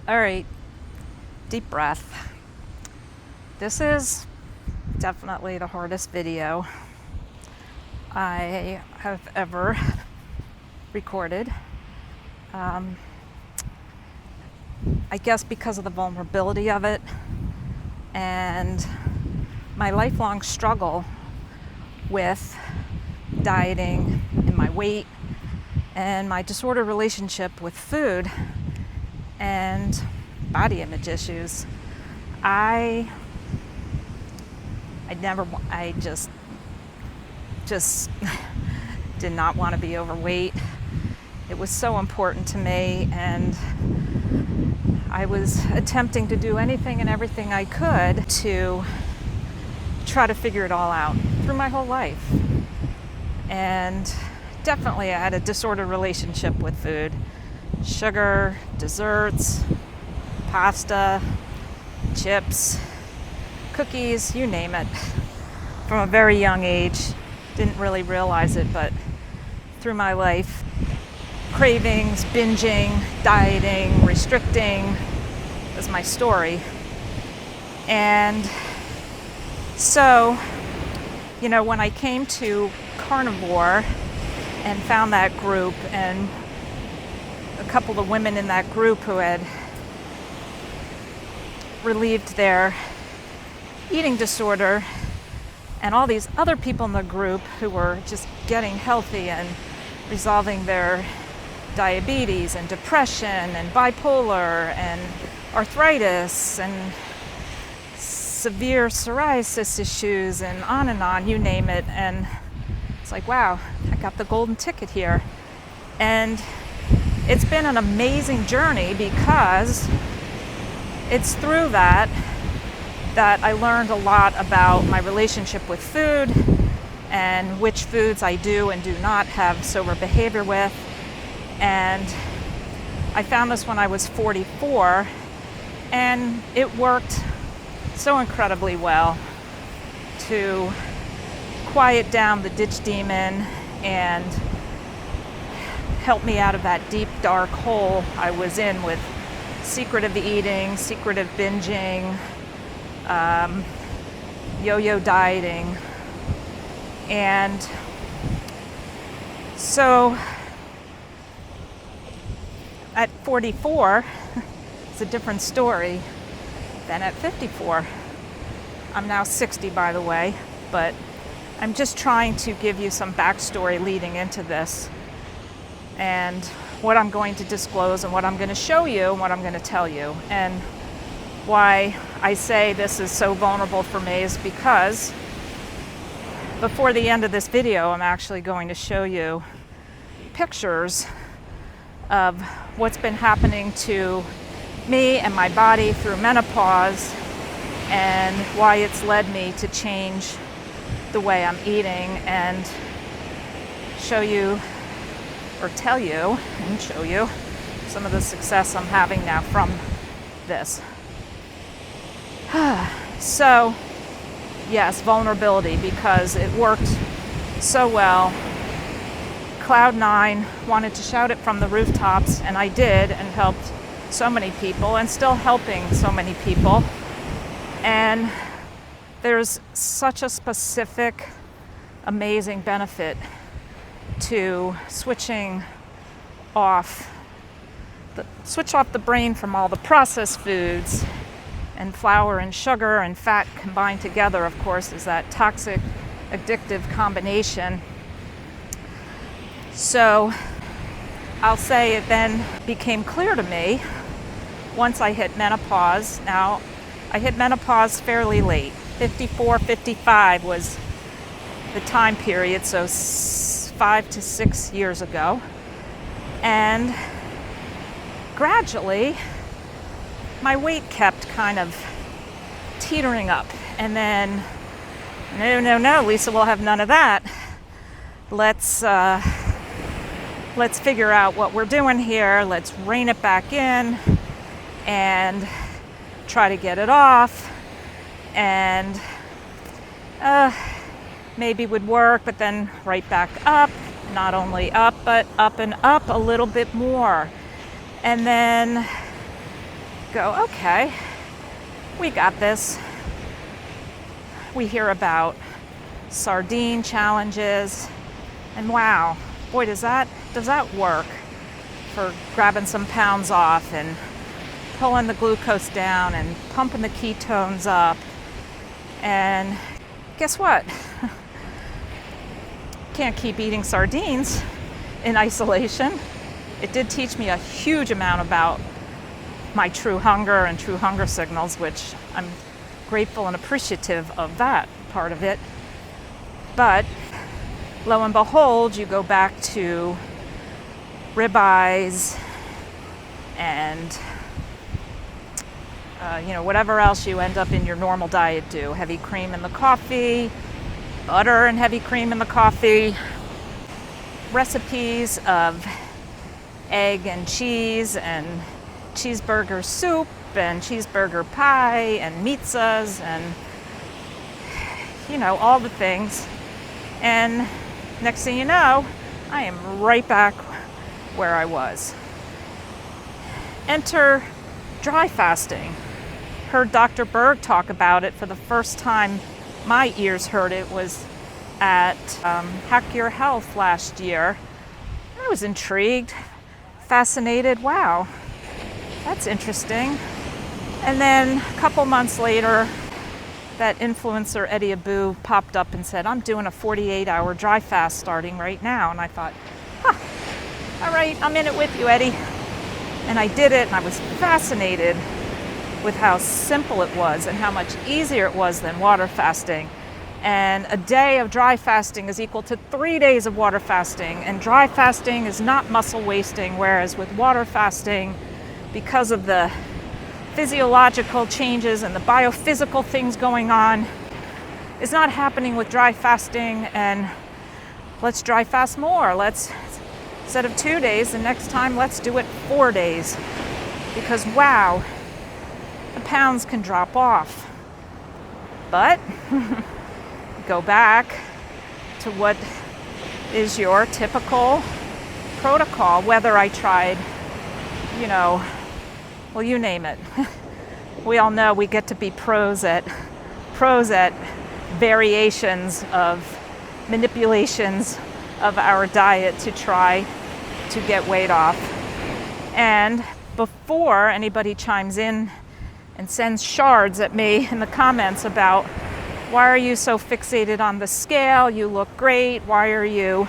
All right, deep breath. This is definitely the hardest video I have ever recorded. I guess because of the vulnerability of it and my lifelong struggle with dieting and my weight and my disordered relationship with food and body image issues. I just did not want to be overweight. It was so important to me, and I was attempting to do anything and everything I could to try to figure it all out through my whole life. And definitely I had a disordered relationship with food. Sugar, desserts, pasta, chips, cookies, you name it. From a very young age, didn't really realize it, but through my life, cravings, binging, dieting, restricting was my story. And so, when I came to carnivore and found that group, and a couple of women in that group who had relieved their eating disorder, and all these other people in the group who were just getting healthy and resolving their diabetes and depression and bipolar and arthritis and severe psoriasis issues and on, you name it. And it's like, wow, I got the golden ticket here. And it's been an amazing journey, because it's through that I learned a lot about my relationship with food and which foods I do and do not have sober behavior with. And I found this when I was 44, and it worked so incredibly well to quiet down the ditch demon and help me out of that deep, dark hole I was in with secretive eating, secretive binging, yo-yo dieting. And so at 44, it's a different story than at 54. I'm now 60, by the way, but I'm just trying to give you some backstory leading into this, and what I'm going to disclose and what I'm going to show you and what I'm going to tell you. And why I say this is so vulnerable for me is because before the end of this video, I'm actually going to show you pictures of what's been happening to me and my body through menopause, and why it's led me to change the way I'm eating, and show you, or tell you and show you, some of the success I'm having now from this. So, yes, vulnerability, because it worked so well. Cloud 9, wanted to shout it from the rooftops, and I did, and helped so many people, and still helping so many people. And there's such a specific, amazing benefit to switch off the brain from all the processed foods, and flour and sugar and fat combined together, of course, is that toxic, addictive combination. So I'll say it then became clear to me once I hit menopause. Now, I hit menopause fairly late. 54, 55 was the time period, so 5 to 6 years ago. And gradually, my weight kept kind of teetering up. And then, no, Lisa, we'll have none of that. Let's figure out what we're doing here. Let's rein it back in and try to get it off. And maybe would work, but then right back up. Not only up, but up and up a little bit more. And then go, okay, we got this. We hear about sardine challenges, and wow, boy, does that work for grabbing some pounds off and pulling the glucose down and pumping the ketones up. And guess what? Can't keep eating sardines in isolation. It did teach me a huge amount about my true hunger and true hunger signals, which I'm grateful and appreciative of that part of it. But lo and behold, you go back to ribeyes and whatever else you end up in your normal diet do. Heavy cream in the coffee, butter and heavy cream in the coffee, recipes of egg and cheese and cheeseburger soup and cheeseburger pie and pizzas and all the things. And next thing you know, I am right back where I was. Enter dry fasting. Heard Dr. Berg talk about it for the first time. My ears heard it was at Hack Your Health last year. I was intrigued, fascinated. Wow, that's interesting. And then a couple months later, that influencer Eddie Abu popped up and said, I'm doing a 48-hour dry fast starting right now. And I thought, all right, I'm in it with you, Eddie. And I did it, and I was fascinated with how simple it was and how much easier it was than water fasting. And a day of dry fasting is equal to 3 days of water fasting. And dry fasting is not muscle wasting, whereas with water fasting, because of the physiological changes and the biophysical things going on, is not happening with dry fasting. And let's dry fast more. Let's, instead of 2 days, the next time let's do it 4 days. Because wow, the pounds can drop off. But go back to what is your typical protocol, whether I tried, well, you name it. We all know we get to be pros at variations of manipulations of our diet to try to get weight off. And before anybody chimes in and sends shards at me in the comments about, why are you so fixated on the scale? You look great. Why are you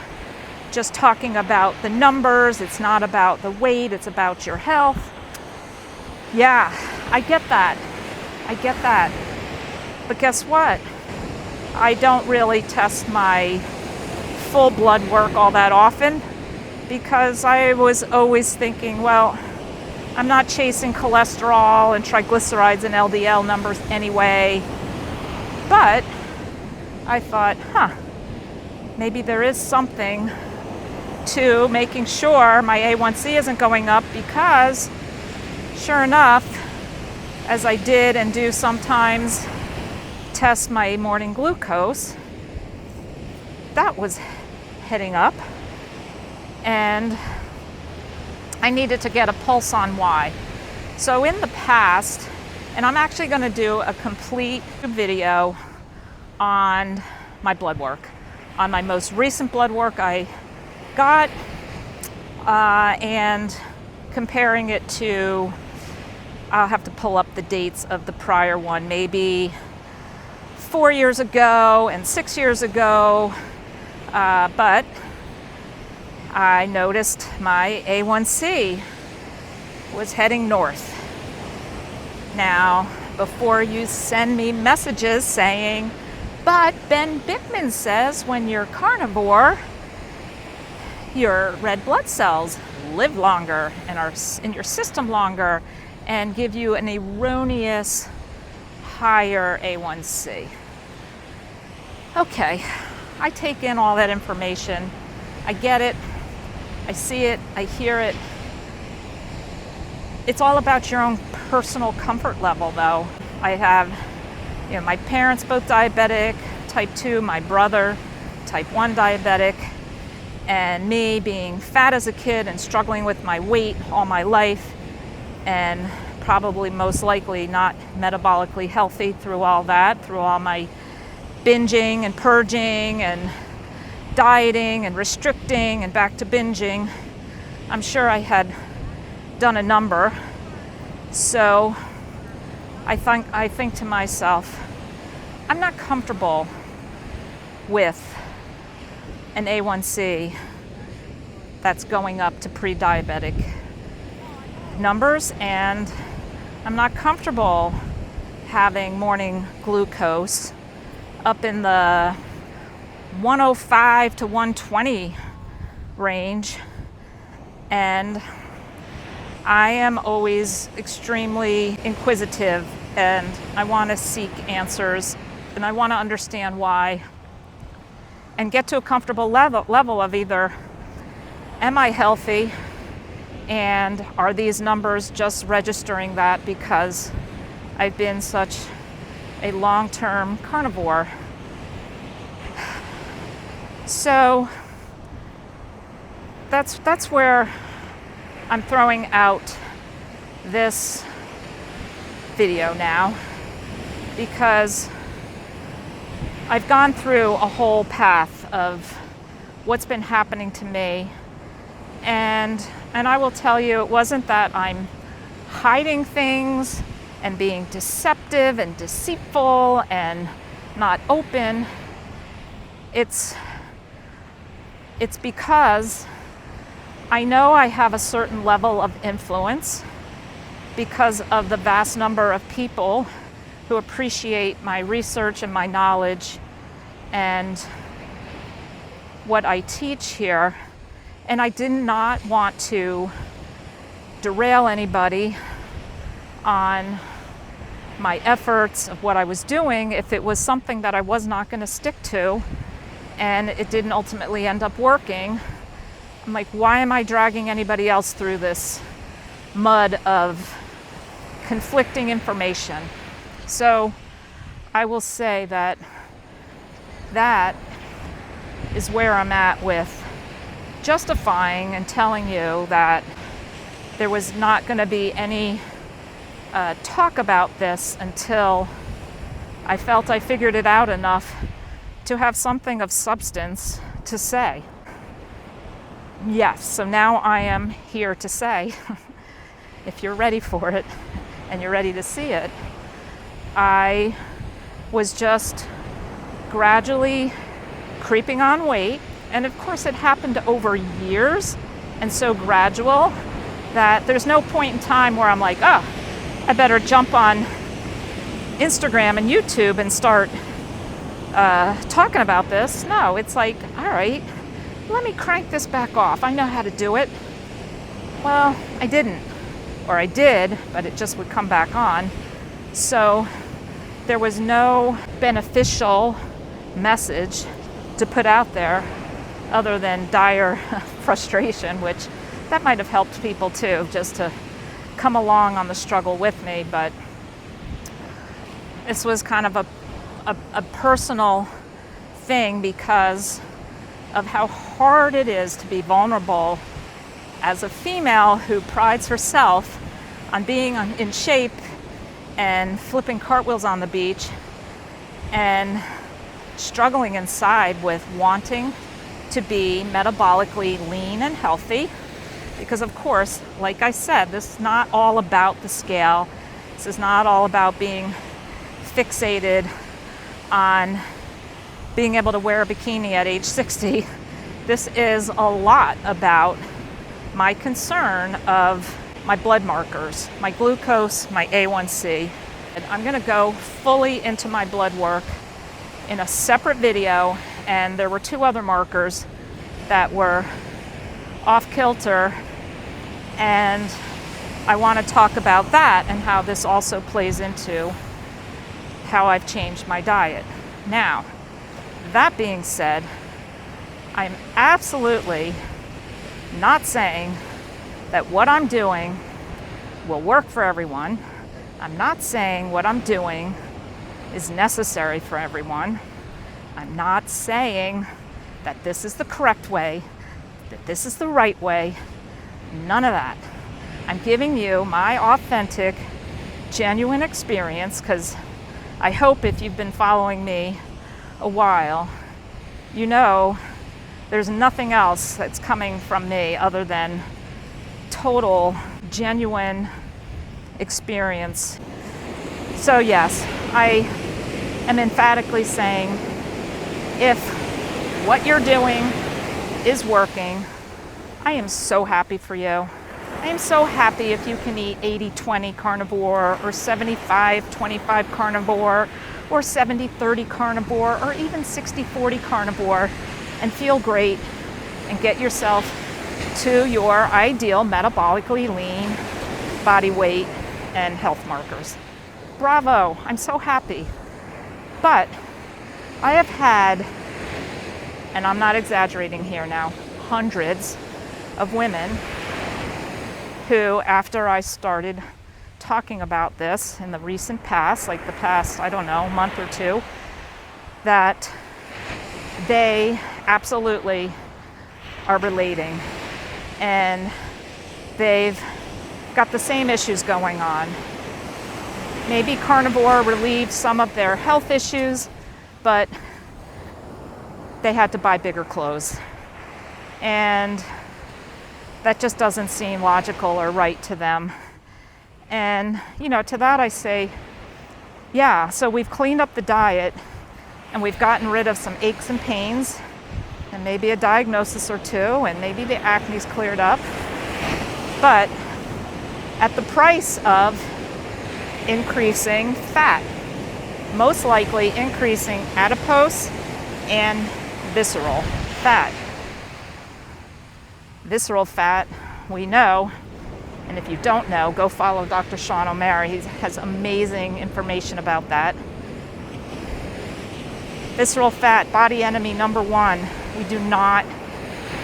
just talking about the numbers? It's not about the weight, it's about your health. Yeah, I get that. But guess what? I don't really test my full blood work all that often because I was always thinking, well, I'm not chasing cholesterol and triglycerides and LDL numbers anyway. But I thought, maybe there is something to making sure my A1C isn't going up, because sure enough, as I did and do sometimes test my morning glucose, that was heading up. And I needed to get a pulse on why. So in the past, and I'm actually going to do a complete video on my blood work, on my most recent blood work I got, and comparing it to, I'll have to pull up the dates of the prior one, maybe 4 years ago and 6 years ago, but I noticed my A1C was heading north. Now, before you send me messages saying, but Ben Bickman says when you're carnivore, your red blood cells live longer and are in your system longer and give you an erroneous higher A1C. Okay, I take in all that information. I get it. I see it. I hear it. It's all about your own personal comfort level, though. I have, my parents both diabetic, type 2, my brother, type 1 diabetic, and me being fat as a kid and struggling with my weight all my life, and probably most likely not metabolically healthy through all that, through all my binging and purging and dieting and restricting and back to binging. I'm sure I had done a number. So I think to myself, I'm not comfortable with an A1C that's going up to pre-diabetic numbers, and I'm not comfortable having morning glucose up in the 105 to 120 range. And I am always extremely inquisitive, and I want to seek answers, and I want to understand why, and get to a comfortable level of either, am I healthy, and are these numbers just registering that because I've been such a long-term carnivore? So that's where I'm throwing out this video now, because I've gone through a whole path of what's been happening to me, and I will tell you, it wasn't that I'm hiding things and being deceptive and deceitful and not open. It's because I know I have a certain level of influence because of the vast number of people who appreciate my research and my knowledge and what I teach here. And I did not want to derail anybody on my efforts of what I was doing if it was something that I was not going to stick to and it didn't ultimately end up working. I'm like, why am I dragging anybody else through this mud of conflicting information? So I will say that is where I'm at with justifying and telling you that there was not going to be any talk about this until I felt I figured it out enough to have something of substance to say. Yes, so now I am here to say, if you're ready for it and you're ready to see it, I was just gradually creeping on weight. And of course it happened over years and so gradual that there's no point in time where I'm like, oh, I better jump on Instagram and YouTube and start talking about this. No, it's like, all right, let me crank this back off. I know how to do it. Well, I didn't, or I did, but it just would come back on. So there was no beneficial message to put out there other than dire frustration, which that might have helped people too, just to come along on the struggle with me. But this was kind of a personal thing because of how hard it is to be vulnerable as a female who prides herself on being in shape and flipping cartwheels on the beach and struggling inside with wanting to be metabolically lean and healthy. Because of course, like I said, this is not all about the scale. This is not all about being fixated on being able to wear a bikini at age 60. This is a lot about my concern of my blood markers, my glucose, my A1C. And I'm going to go fully into my blood work in a separate video, and there were 2 other markers that were off kilter, and I want to talk about that and how this also plays into how I've changed my diet. Now, that being said, I'm absolutely not saying that what I'm doing will work for everyone. I'm not saying what I'm doing is necessary for everyone. I'm not saying that this is the correct way, that this is the right way. None of that. I'm giving you my authentic genuine experience, because I hope if you've been following me a while, you know there's nothing else that's coming from me other than total, genuine experience. So yes, I am emphatically saying, if what you're doing is working, I am so happy for you. I am so happy if you can eat 80-20 carnivore, or 75-25 carnivore, or 70-30 carnivore, or even 60-40 carnivore, and feel great and get yourself to your ideal metabolically lean body weight and health markers. Bravo, I'm so happy. But I have had, and I'm not exaggerating here now, hundreds of women who, after I started talking about this in the recent past, like the past, I don't know, month or two, that they absolutely are relating, and they've got the same issues going on. Maybe carnivore relieved some of their health issues, but they had to buy bigger clothes. And that just doesn't seem logical or right to them. And, to that I say, yeah, so we've cleaned up the diet and we've gotten rid of some aches and pains and maybe a diagnosis or two, and maybe the acne's cleared up. But at the price of increasing fat, most likely increasing adipose and visceral fat. Visceral fat, we know, and if you don't know, go follow Dr. Sean O'Mara. He has amazing information about that. Visceral fat, body enemy number one. We do not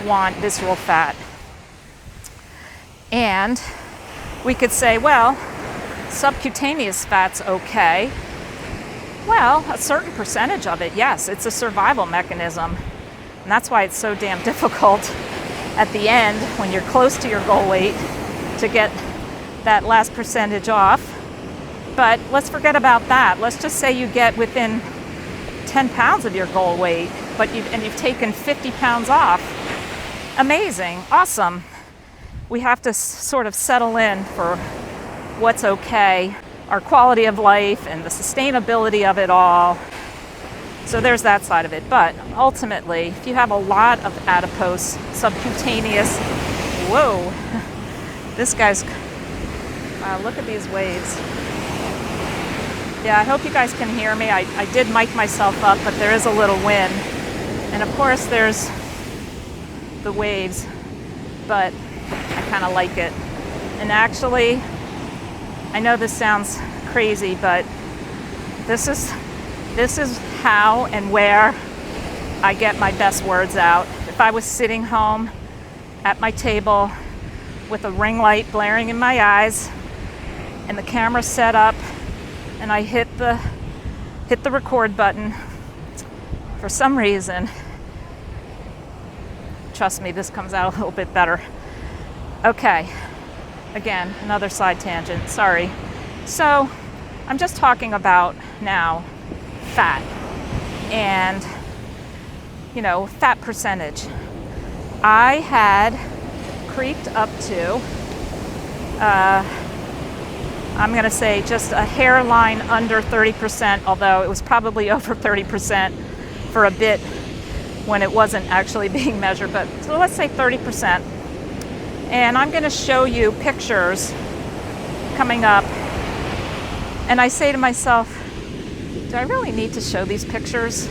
want visceral fat. And we could say, well, subcutaneous fat's okay. Well, a certain percentage of it, yes, it's a survival mechanism. And that's why it's so damn difficult at the end, when you're close to your goal weight, to get that last percentage off. But let's forget about that. Let's just say you get within 10 pounds of your goal weight, but you've taken 50 pounds off. Amazing, awesome. We have to sort of settle in for what's okay, our quality of life and the sustainability of it all. So there's that side of it. But ultimately, if you have a lot of adipose, subcutaneous, whoa, this guy's, wow, look at these waves. Yeah, I hope you guys can hear me. I did mic myself up, but there is a little wind. And of course there's the waves, but I kind of like it. And actually, I know this sounds crazy, but this is how and where I get my best words out. If I was sitting home at my table with a ring light blaring in my eyes and the camera set up and I hit the record button, for some reason, trust me, this comes out a little bit better. Okay, again, another side tangent, sorry. So I'm just talking about now fat and, fat percentage. I had creeped up to, I'm going to say just a hairline under 30%, although it was probably over 30% for a bit when it wasn't actually being measured, but so let's say 30%. And I'm going to show you pictures coming up. And I say to myself, do I really need to show these pictures?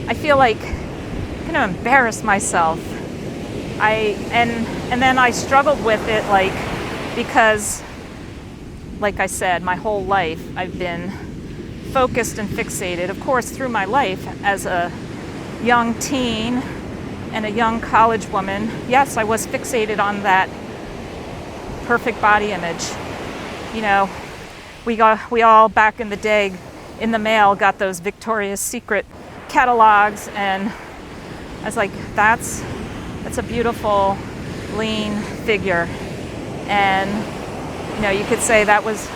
I feel like I'm going to embarrass myself. And then I struggled with it, because, like I said, my whole life I've been focused and fixated, of course, through my life as a young teen and a young college woman. Yes, I was fixated on that perfect body image. We all back in the day in the mail got those Victoria's Secret catalogs, and I was like, that's a beautiful lean figure. And You could say that was,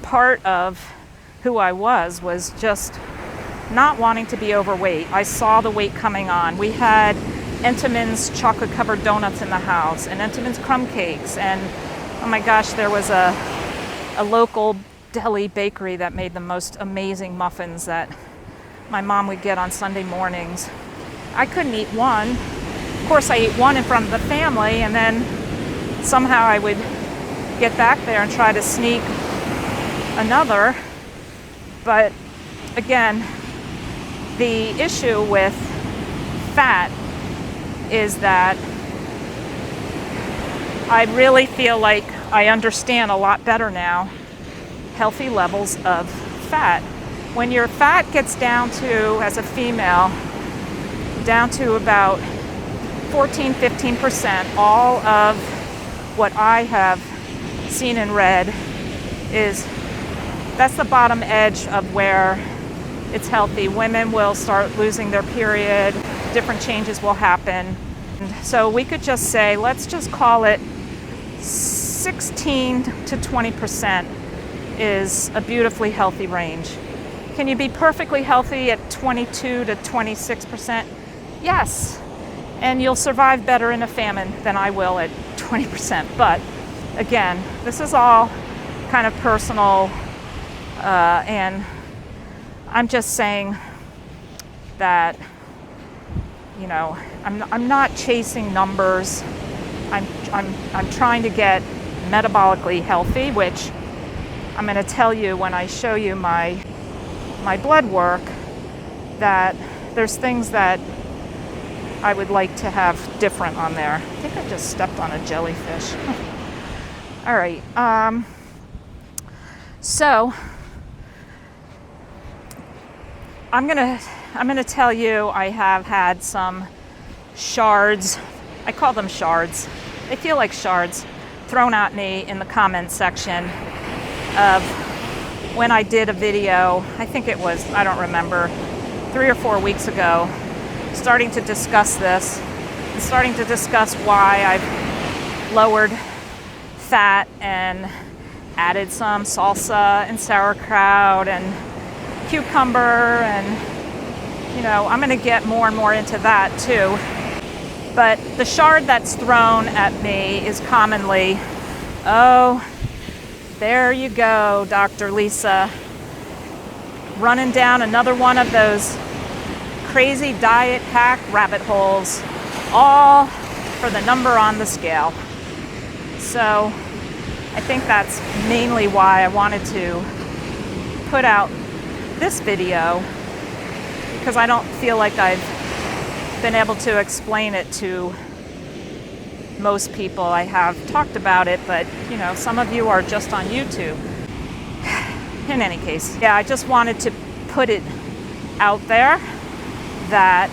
part of who I was just not wanting to be overweight. I saw the weight coming on. We had Entenmann's chocolate covered donuts in the house and Entenmann's crumb cakes, and oh my gosh, there was a local deli bakery that made the most amazing muffins that my mom would get on Sunday mornings. I couldn't eat one. Of course, I ate one in front of the family, and then somehow I would get back there and try to sneak another. But again, the issue with fat is that I really feel like I understand a lot better now healthy levels of fat. When your fat gets down to, as a female, down to about 14-15%, all of what I have seen and read is that's the bottom edge of where it's healthy. Women will start losing their period, different changes will happen. So we could just say, let's just call it 16 to 20% is a beautifully healthy range. Can you be perfectly healthy at 22 to 26%? Yes. And you'll survive better in a famine than I will at 20%. But again, this is all kind of personal, and I'm just saying that, I'm not chasing numbers. I'm trying to get metabolically healthy, which I'm going to tell you when I show you my blood work, that there's things that I would like to have different on there. I think I just stepped on a jellyfish. All right. So I'm gonna tell you I have had some shards. I call them shards. They feel like shards thrown at me in the comments section of when I did a video. I think it was, I don't remember, 3 or 4 weeks ago, starting to discuss this and starting to discuss why I've lowered fat and added some salsa and sauerkraut and cucumber, and I'm going to get more and more into that too. But the shard that's thrown at me is commonly, oh, there you go, Dr. Lisa, running down another one of those crazy diet hack rabbit holes, all for the number on the scale. So I think that's mainly why I wanted to put out this video, because I don't feel like I've been able to explain it to most people. I have talked about it, but some of you are just on YouTube. In any case, yeah, I just wanted to put it out there that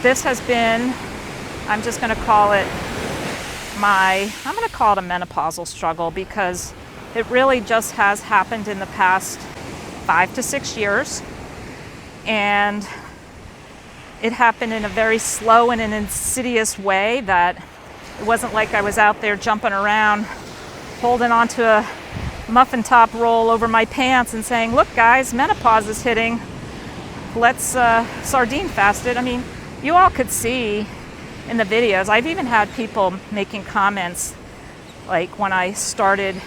this has been, I'm just going to call it I'm going to call it a menopausal struggle, because it really just has happened in the past 5 to 6 years. And it happened in a very slow and an insidious way, that it wasn't like I was out there jumping around holding onto a muffin top roll over my pants and saying, look guys, menopause is hitting, let's sardine fast it. I mean, you all could see in the videos, I've even had people making comments like when I started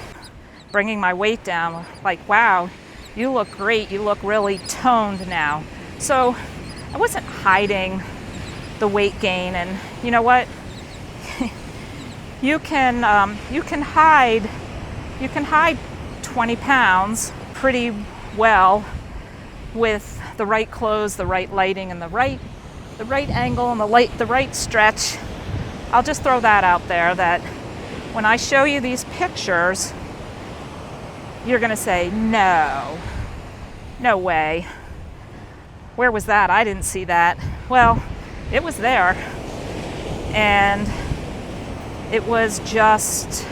bringing my weight down, like, wow, you look great, you look really toned now. So I wasn't hiding the weight gain, and you know what? you can hide 20 pounds pretty well with the right clothes, the right lighting, and the right angle and the right stretch. I'll just throw that out there, that when I show you these pictures, you're gonna say, no way. Where was that? I didn't see that. Well, it was there. And it was just,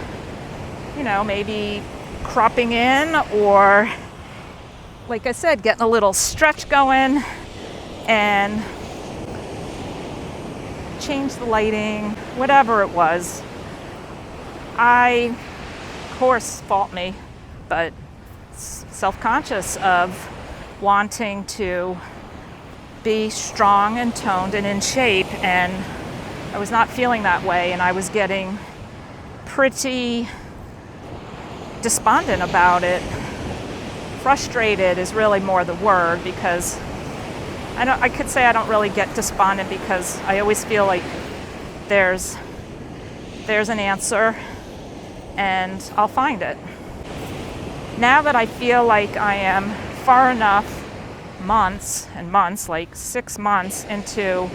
maybe cropping in, or like I said, getting a little stretch going, and change the lighting, whatever it was. I course, fault me, but self-conscious of wanting to be strong and toned and in shape, and I was not feeling that way, and I was getting pretty despondent about it. Frustrated is really more the word, because I could say I don't really get despondent, because I always feel like there's an answer and I'll find it. Now that I feel like I am far enough months and months, like 6 months into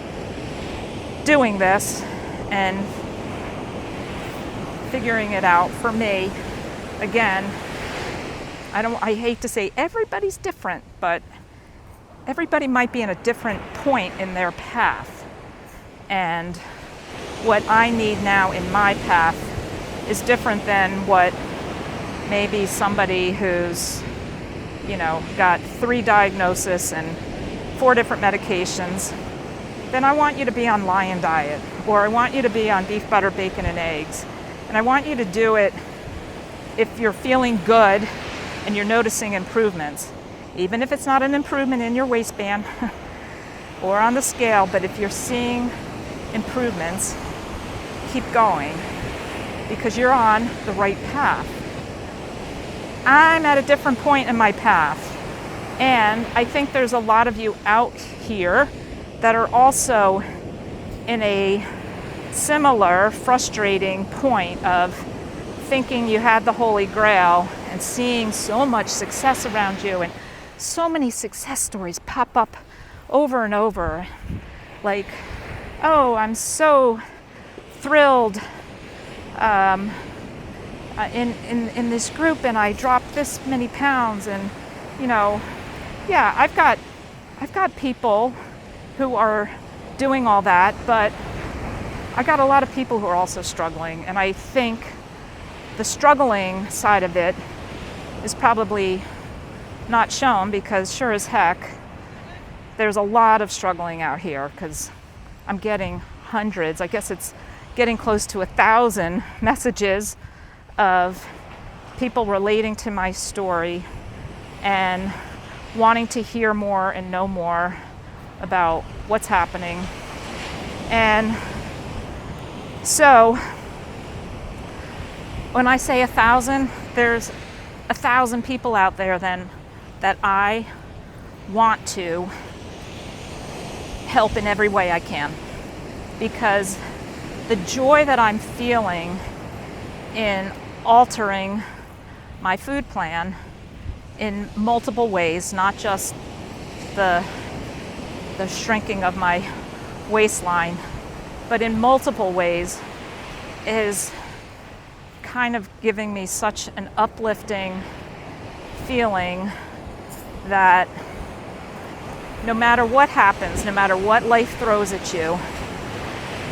doing this and figuring it out for me, again, I hate to say everybody's different, but everybody might be in a different point in their path. And what I need now in my path is different than what maybe somebody who's, got 3 diagnoses and 4 different medications. Then I want you to be on lion diet, or I want you to be on beef, butter, bacon, and eggs. And I want you to do it if you're feeling good and you're noticing improvements, even if it's not an improvement in your waistband or on the scale, but if you're seeing improvements, keep going, because you're on the right path. I'm at a different point in my path, and I think there's a lot of you out here that are also in a similar frustrating point of thinking you had the Holy Grail and seeing so much success around you, and so many success stories pop up over and over, like, oh, I'm so thrilled in this group, and I dropped this many pounds, and yeah, I've got people who are doing all that, but I got a lot of people who are also struggling, and I think the struggling side of it is probably not shown, because sure as heck there's a lot of struggling out here, because I'm getting hundreds, I guess it's getting close to 1,000 messages of people relating to my story and wanting to hear more and know more about what's happening. And so when I say 1,000, there's 1,000 people out there then that I want to help in every way I can, because the joy that I'm feeling in altering my food plan in multiple ways, not just the shrinking of my waistline, but in multiple ways, is kind of giving me such an uplifting feeling that no matter what happens, no matter what life throws at you,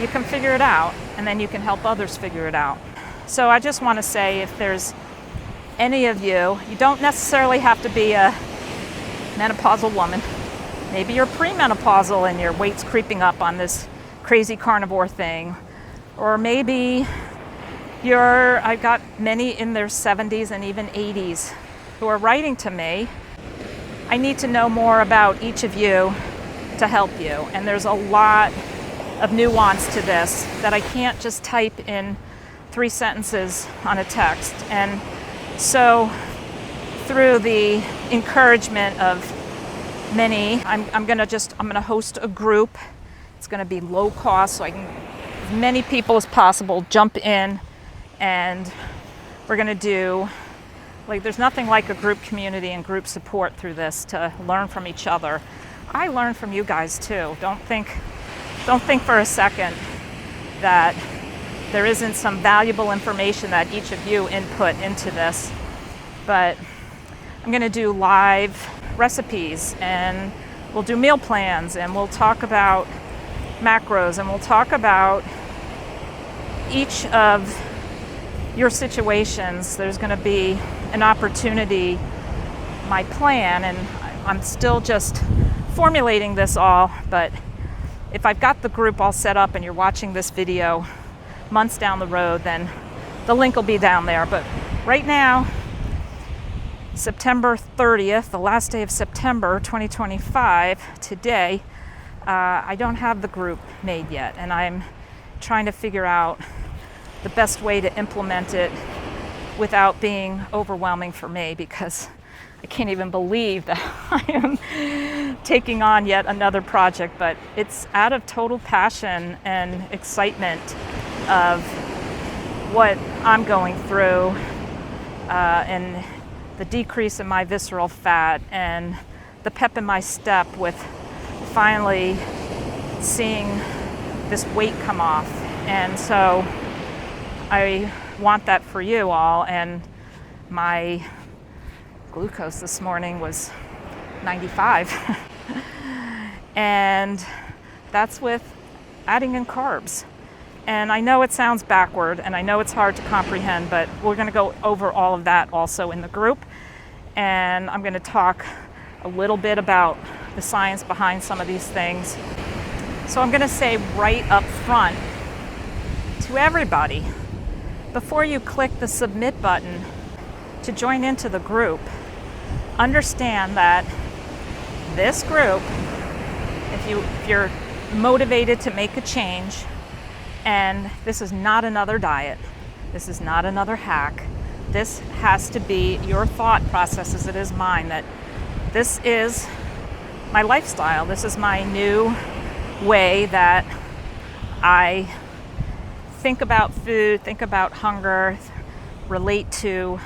you can figure it out, and then you can help others figure it out. So I just want to say, if there's any of you, you don't necessarily have to be a menopausal woman. Maybe you're premenopausal and your weight's creeping up on this crazy carnivore thing. Or maybe I've got many in their 70s and even 80s who are writing to me. I need to know more about each of you to help you. And there's a lot of nuance to this that I can't just type in 3 sentences on a text. And so through the encouragement of many, I'm gonna host a group. It's gonna be low cost, so I can, as many people as possible, jump in, and we're gonna do, there's nothing like a group community and group support through this, to learn from each other. I learn from you guys too. Don't think for a second that there isn't some valuable information that each of you input into this. But I'm gonna do live recipes, and we'll do meal plans, and we'll talk about macros, and we'll talk about each of your situations. There's gonna be an opportunity, my plan, and I'm still just formulating this all, but if I've got the group all set up and you're watching this video months down the road, then the link will be down there. But right now, September 30th, the last day of September 2025, today, I don't have the group made yet, and I'm trying to figure out the best way to implement it without being overwhelming for me, because I can't even believe that I am taking on yet another project, but it's out of total passion and excitement of what I'm going through, and the decrease in my visceral fat and the pep in my step with finally seeing this weight come off. And so I want that for you all. And my glucose this morning was 95. And that's with adding in carbs. And I know it sounds backward, and I know it's hard to comprehend, but we're going to go over all of that also in the group. And I'm going to talk a little bit about the science behind some of these things. So I'm going to say right up front to everybody, before you click the submit button to join into the group, understand that this group, if you're motivated to make a change, and this is not another diet, this is not another hack, this has to be your thought process as it is mine, that this is my lifestyle, this is my new way that I think about food, think about hunger, relate to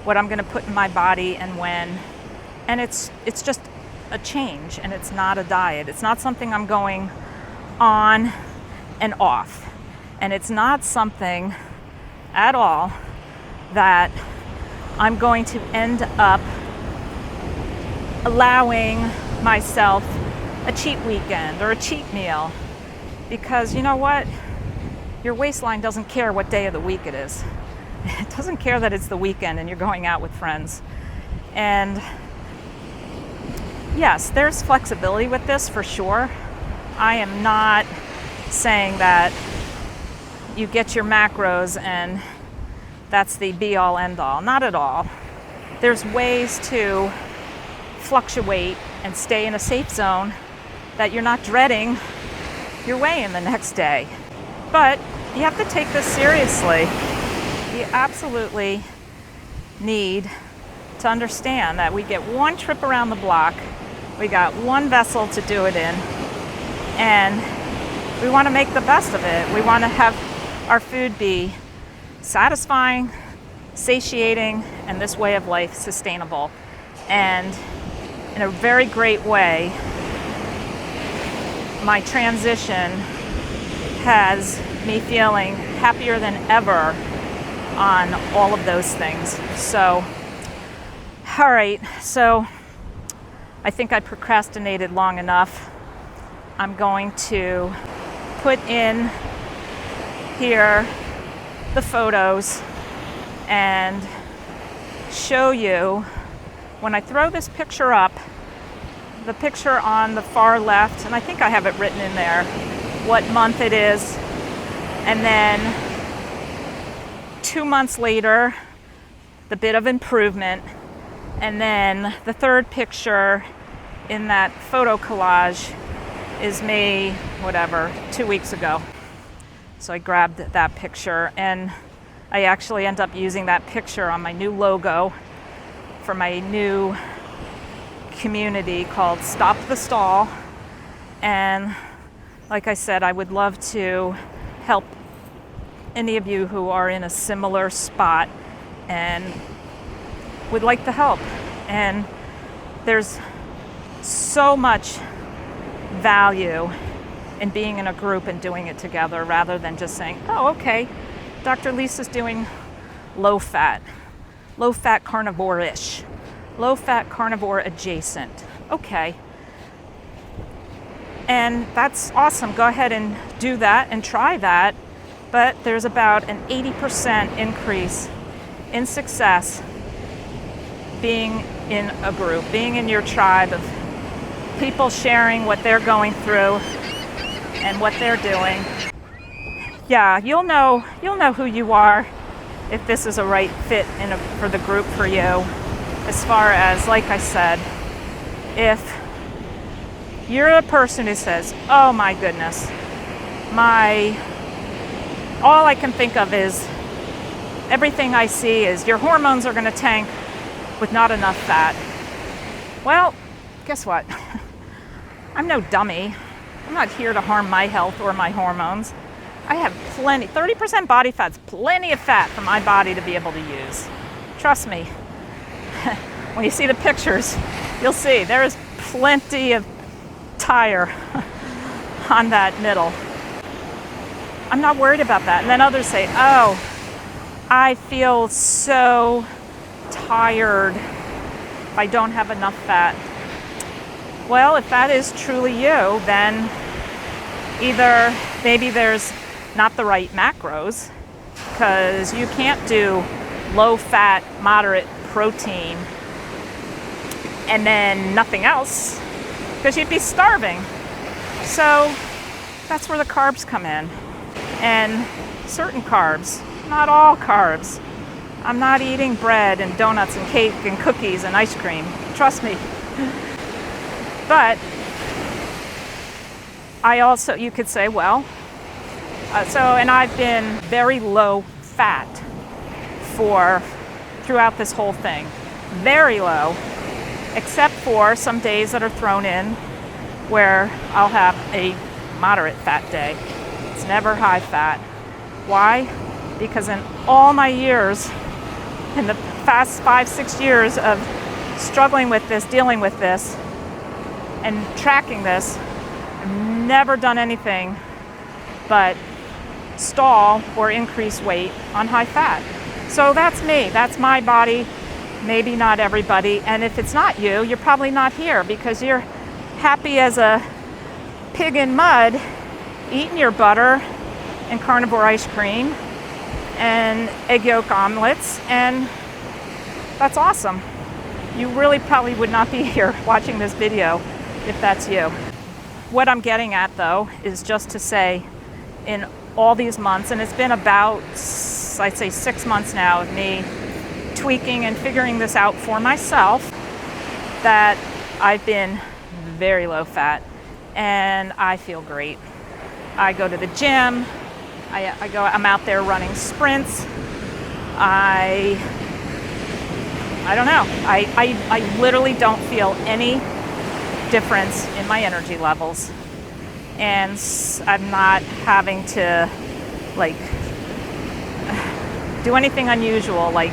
what I'm going to put in my body and when. And it's just a change, and it's not a diet. It's not something I'm going on and off. And it's not something at all that I'm going to end up allowing myself a cheat weekend or a cheat meal. Because you know what? Your waistline doesn't care what day of the week it is. It doesn't care that it's the weekend and you're going out with friends. And yes, there's flexibility with this for sure. I am not saying that you get your macros and that's the be-all end-all. Not at all. There's ways to fluctuate and stay in a safe zone that you're not dreading your weigh-in the next day. But you have to take this seriously. You absolutely need to understand that we get one trip around the block, we got one vessel to do it in, and we want to make the best of it. We want to have our food be satisfying, satiating, and this way of life sustainable. And in a very great way, my transition has me feeling happier than ever on all of those things. So, all right, so I think I procrastinated long enough. I'm going to put in here the photos and show you, when I throw this picture up, the picture on the far left, and I think I have it written in there, what month it is, and then 2 months later, the bit of improvement, and then the third picture in that photo collage is me, 2 weeks ago. So I grabbed that picture, and I actually end up using that picture on my new logo for my new community called Stop the Stall. And like I said, I would love to help any of you who are in a similar spot and would like the help. And there's so much value in being in a group and doing it together, rather than just saying, oh, okay, Dr. Lisa's doing low-fat carnivore-ish, low-fat carnivore adjacent. Okay. And that's awesome. Go ahead and do that and try that. But there's about an 80% increase in success being in a group, being in your tribe of people sharing what they're going through and what they're doing. Yeah, you'll know who you are if this is a right fit for the group for you. As far as, like I said, if you're a person who says, oh my goodness, all I can think of is everything I see is your hormones are going to tank with not enough fat. Well, guess what? I'm no dummy. I'm not here to harm my health or my hormones. I have plenty, 30% body fat's plenty of fat for my body to be able to use. Trust me. When you see the pictures, you'll see there is plenty of tire on that middle. I'm not worried about that. And then others say, oh, I feel so tired if I don't have enough fat. Well, if that is truly you, then either maybe there's not the right macros, because you can't do low fat, moderate protein and then nothing else, because you'd be starving. So that's where the carbs come in. And certain carbs, not all carbs. I'm not eating bread and donuts and cake and cookies and ice cream. Trust me. But I also, you could say, well, and I've been very low fat throughout this whole thing. Very low, except for some days that are thrown in where I'll have a moderate fat day. It's never high fat. Why? Because in all my years, in the past 5-6 years of struggling with this, dealing with this, and tracking this, I've never done anything but stall or increase weight on high fat. So that's me, that's my body, maybe not everybody. And if it's not you, you're probably not here because you're happy as a pig in mud eating your butter and carnivore ice cream and egg yolk omelets, and that's awesome. You really probably would not be here watching this video if that's you. What I'm getting at, though, is just to say in all these months, and it's been about, I'd say 6 months now of me tweaking and figuring this out for myself, that I've been very low fat and I feel great. I go to the gym, I'm out there running sprints. I don't know. I literally don't feel any difference in my energy levels. And I'm not having to do anything unusual, like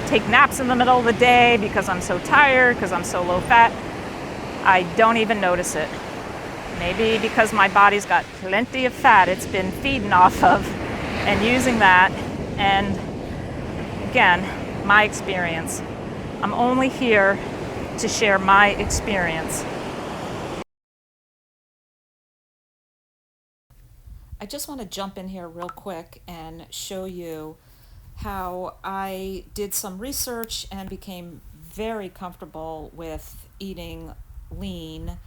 take naps in the middle of the day because I'm so tired, because I'm so low fat. I don't even notice it. Maybe because my body's got plenty of fat it's been feeding off of and using that. And again, my experience. I'm only here to share my experience. I just want to jump in here real quick and show you how I did some research and became very comfortable with eating lean.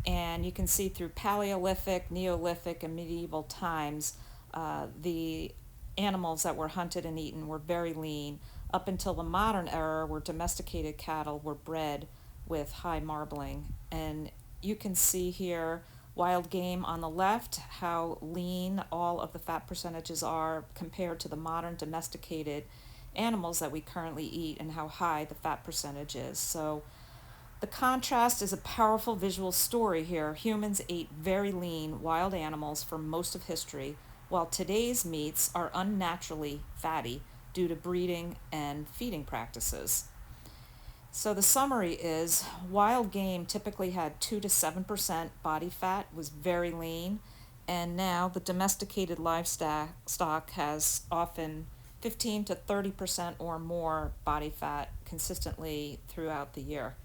And you can see through Paleolithic, Neolithic, and medieval times, the animals that were hunted and eaten were very lean, up until the modern era where domesticated cattle were bred with high marbling. And you can see here, wild game on the left, how lean all of the fat percentages are compared to the modern domesticated animals that we currently eat, and how high the fat percentage is. So the contrast is a powerful visual story here. Humans ate very lean wild animals for most of history, while today's meats are unnaturally fatty due to breeding and feeding practices. So the summary is, wild game typically had 2 to 7% body fat, was very lean, and now the domesticated livestock has often 15 to 30% or more body fat consistently throughout the year.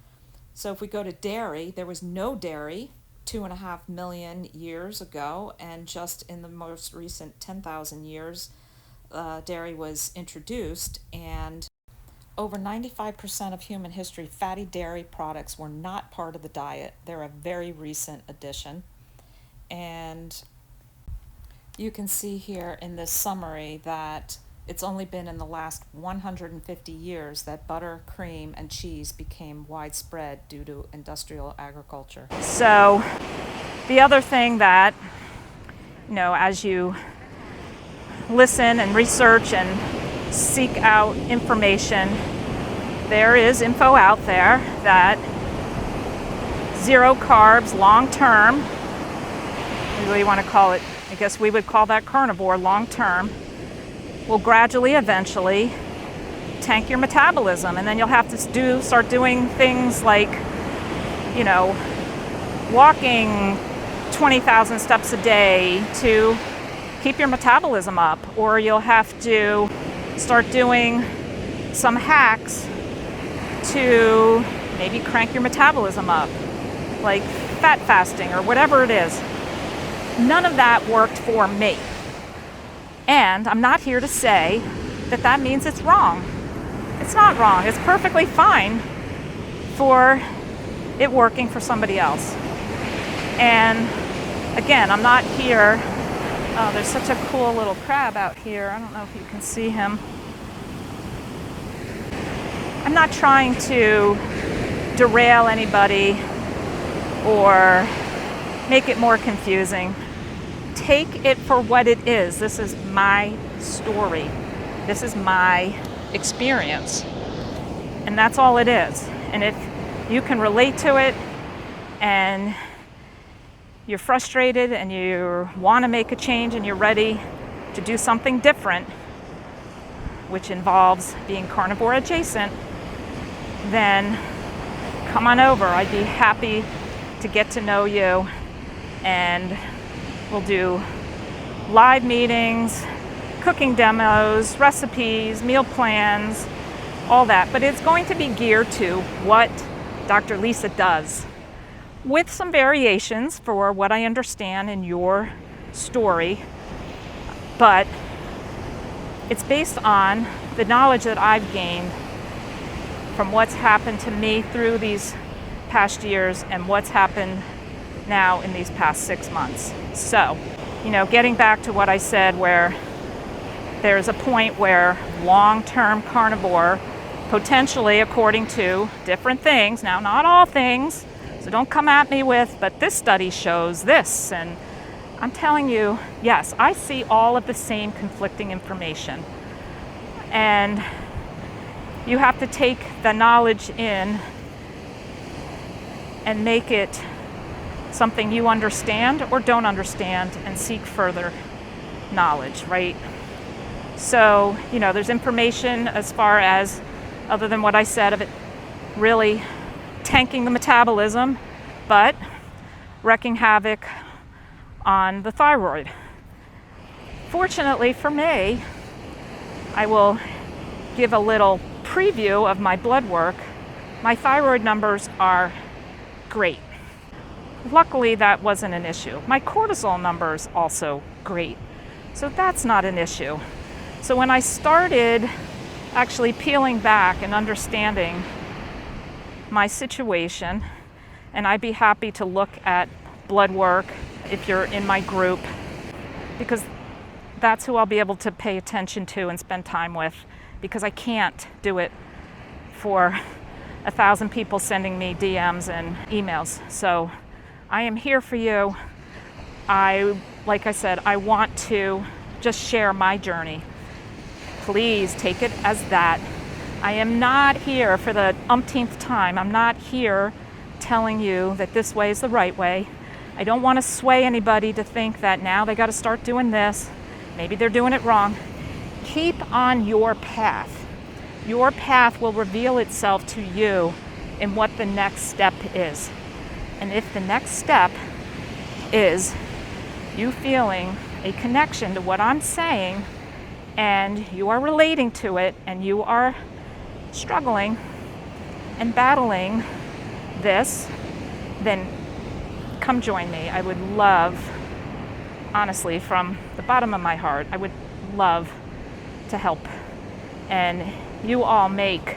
So if we go to dairy, there was no dairy 2.5 million years ago, and just in the most recent 10,000 years, dairy was introduced, and over 95% of human history, fatty dairy products were not part of the diet. They're a very recent addition. And you can see here in this summary that It's only been in the last 150 years that butter, cream, and cheese became widespread due to industrial agriculture. So the other thing that, as you listen and research and seek out information, there is info out there that zero carbs long term, what do you want to call it? I guess we would call that carnivore long term, will gradually, eventually tank your metabolism. And then you'll have to start doing things like, walking 20,000 steps a day to keep your metabolism up. Or you'll have to start doing some hacks to maybe crank your metabolism up, like fat fasting or whatever it is. None of that worked for me. And I'm not here to say that that means it's wrong. It's not wrong. It's perfectly fine for it working for somebody else. And again, I'm not here. Oh, there's such a cool little crab out here. I don't know if you can see him. I'm not trying to derail anybody or make it more confusing. Take it for what it is. This is my story. This is my experience. And that's all it is. And if you can relate to it and you're frustrated and you want to make a change and you're ready to do something different, which involves being carnivore adjacent, then come on over. I'd be happy to get to know you, and we'll do live meetings, cooking demos, recipes, meal plans, all that. But it's going to be geared to what Dr. Lisa does, with some variations for what I understand in your story. But it's based on the knowledge that I've gained from what's happened to me through these past years and what's happened now in these past 6 months. So, getting back to what I said, where there's a point where long-term carnivore, potentially according to different things, now not all things, so don't come at me with, but this study shows this, and I'm telling you, yes, I see all of the same conflicting information. And you have to take the knowledge in and make it something you understand or don't understand and seek further knowledge, right? So, there's information as far as, other than what I said, of it really tanking the metabolism, but wreaking havoc on the thyroid. Fortunately for me, I will give a little preview of my blood work. My thyroid numbers are great. Luckily, that wasn't an issue. My cortisol numbers also great. So that's not an issue. So when I started actually peeling back and understanding my situation, and I'd be happy to look at blood work if you're in my group, because that's who I'll be able to pay attention to and spend time with, because I can't do it for 1,000 people sending me DMs and emails. So I am here for you. Like I said, I want to just share my journey. Please take it as that. I am not here for the umpteenth time. I'm not here telling you that this way is the right way. I don't want to sway anybody to think that now they got to start doing this. Maybe they're doing it wrong. Keep on your path. Your path will reveal itself to you in what the next step is. And if the next step is you feeling a connection to what I'm saying, and you are relating to it, and you are struggling and battling this, then come join me. I would love, honestly, from the bottom of my heart, I would love to help. And you all make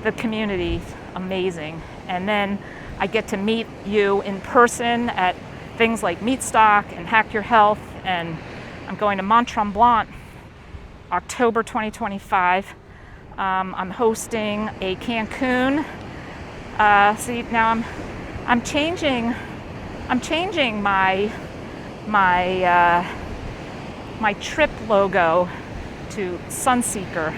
the community amazing. And then I get to meet you in person at things like Meat Stock and Hack Your Health, and I'm going to Mont Tremblant October 2025. I'm hosting a Cancun. See, now I'm changing my trip logo to Sunseeker,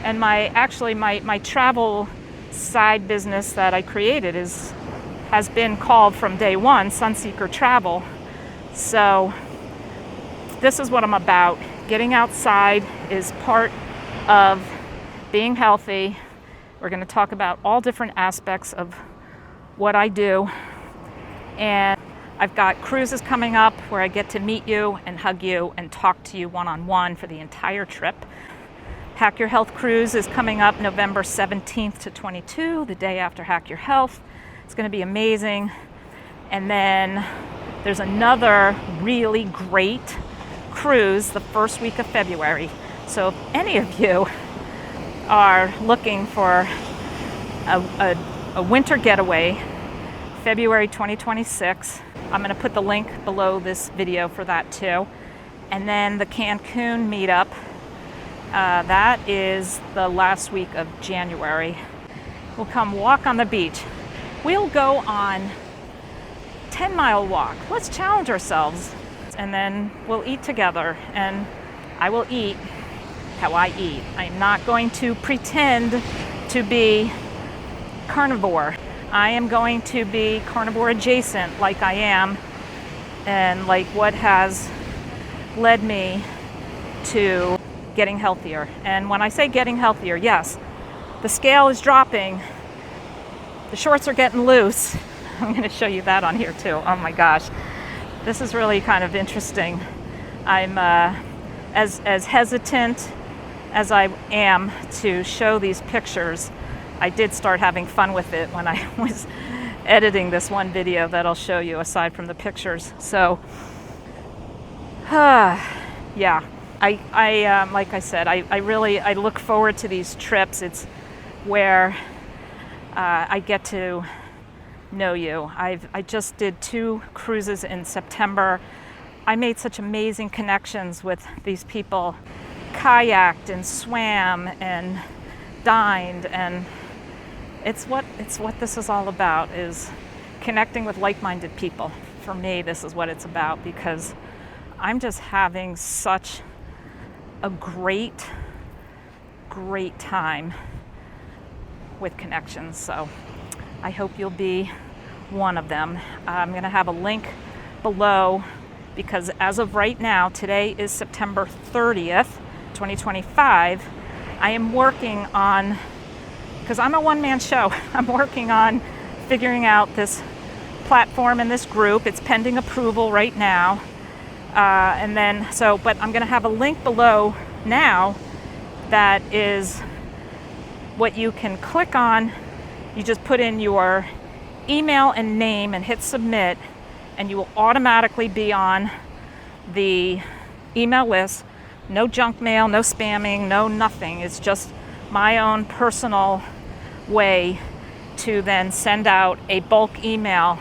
and my travel side business that I created has been called from day one Sunseeker Travel. So this is what I'm about. Getting outside is part of being healthy. We're going to talk about all different aspects of what I do, and I've got cruises coming up where I get to meet you and hug you and talk to you one-on-one for the entire trip. Hack Your Health Cruise is coming up November 17th to 22, the day after Hack Your Health. It's going to be amazing. And then there's another really great cruise the first week of February. So if any of you are looking for a winter getaway, February 2026, I'm going to put the link below this video for that too. And then the Cancun meetup, that is the last week of January. We'll come walk on the beach. We'll go on 10-mile walk. Let's challenge ourselves. And then we'll eat together, and I will eat how I eat. I'm not going to pretend to be carnivore. I am going to be carnivore adjacent like I am, and like what has led me to getting healthier. And when I say getting healthier, yes, the scale is dropping. The shorts are getting loose. I'm going to show you that on here too. Oh my gosh. This is really kind of interesting. I'm as hesitant as I am to show these pictures. I did start having fun with it when I was editing this one video that I'll show you aside from the pictures. So, yeah, I like I said, I look forward to these trips. It's where I get to know you. I just did 2 cruises in September. I made such amazing connections with these people, kayaked and swam and dined, and it's what this is all about, is connecting with like-minded people. For me, this is what it's about, because I'm just having such a great time with connections. So I hope you'll be one of them. I'm going to have a link below, because as of right now, today is September 30th, 2025. I am working on, because I'm a one-man show, I'm working on figuring out this platform and this group. It's pending approval right now. But I'm going to have a link below now that is what you can click on. You just put in your email and name and hit submit, and you will automatically be on the email list. No junk mail, no spamming, no nothing. It's just my own personal way to then send out a bulk email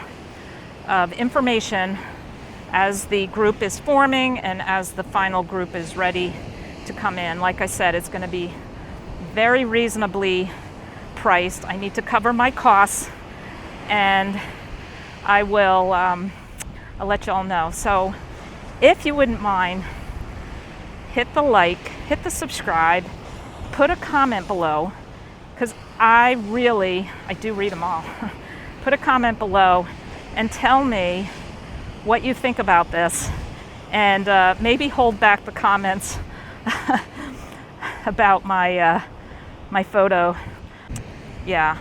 of information as the group is forming and as the final group is ready to come in. Like I said, it's going to be very reasonably priced. I need to cover my costs, and I will I'll let you all know. So if you wouldn't mind, hit the like, hit the subscribe, put a comment below, because I do read them all. Put a comment below and tell me what you think about this, and maybe hold back the comments about my photo. Yeah,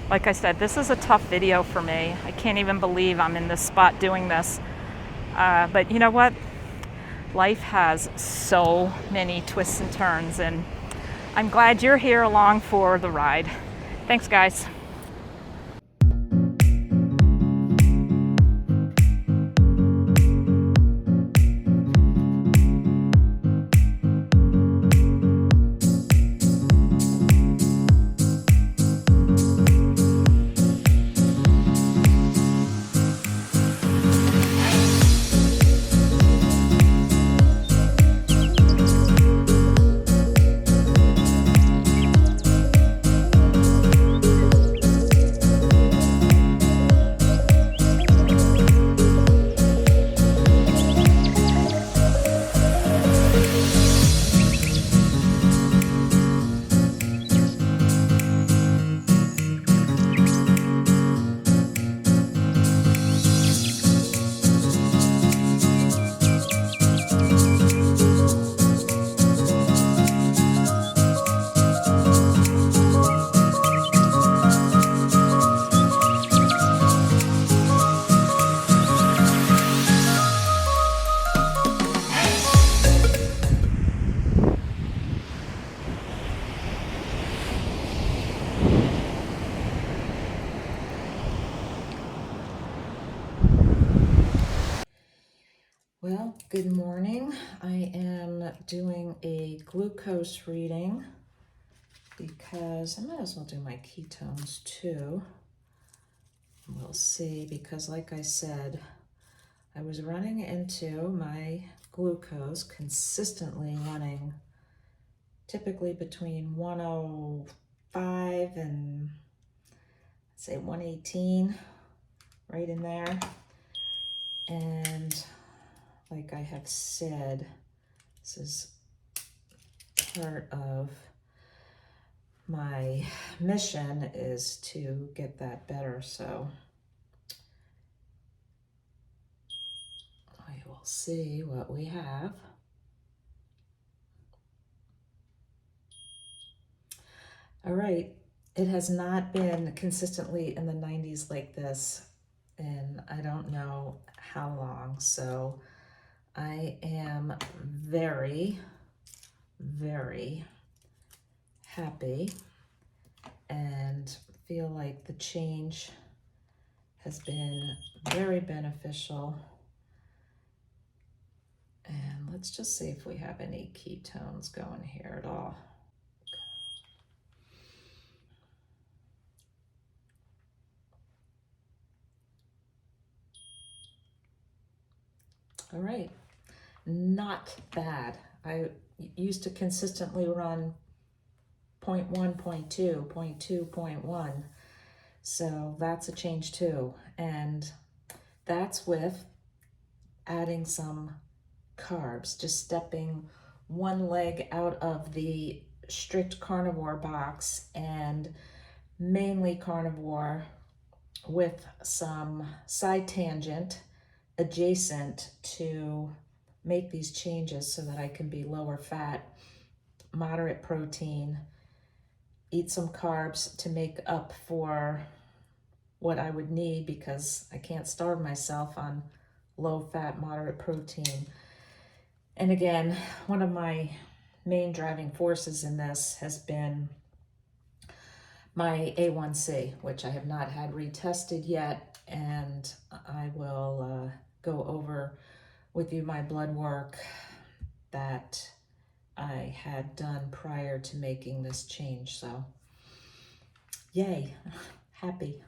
like I said, this is a tough video for me. I can't even believe I'm in this spot doing this. But you know what? Life has so many twists and turns, and I'm glad you're here along for the ride. Thanks, guys. Well, good morning. I am doing a glucose reading because I might as well do my ketones too. We'll see, because like I said, I was running into my glucose consistently running typically between 105 and say 118, right in there. And like I have said, this is part of my mission is to get that better. So we will see what we have. All right, it has not been consistently in the 90s like this, and I don't know how long. So I am very, very happy and feel like the change has been very beneficial. And let's just see if we have any ketones going here at all. All right, not bad. I used to consistently run 0.1, 0.2, 0.2, 0.1. So that's a change too. And that's with adding some carbs, just stepping one leg out of the strict carnivore box and mainly carnivore with some side tangent adjacent to make these changes so that I can be lower fat, moderate protein, eat some carbs to make up for what I would need because I can't starve myself on low fat, moderate protein. And again, one of my main driving forces in this has been my A1C, which I have not had retested yet, and I will go over with you my blood work that I had done prior to making this change. So yay, happy.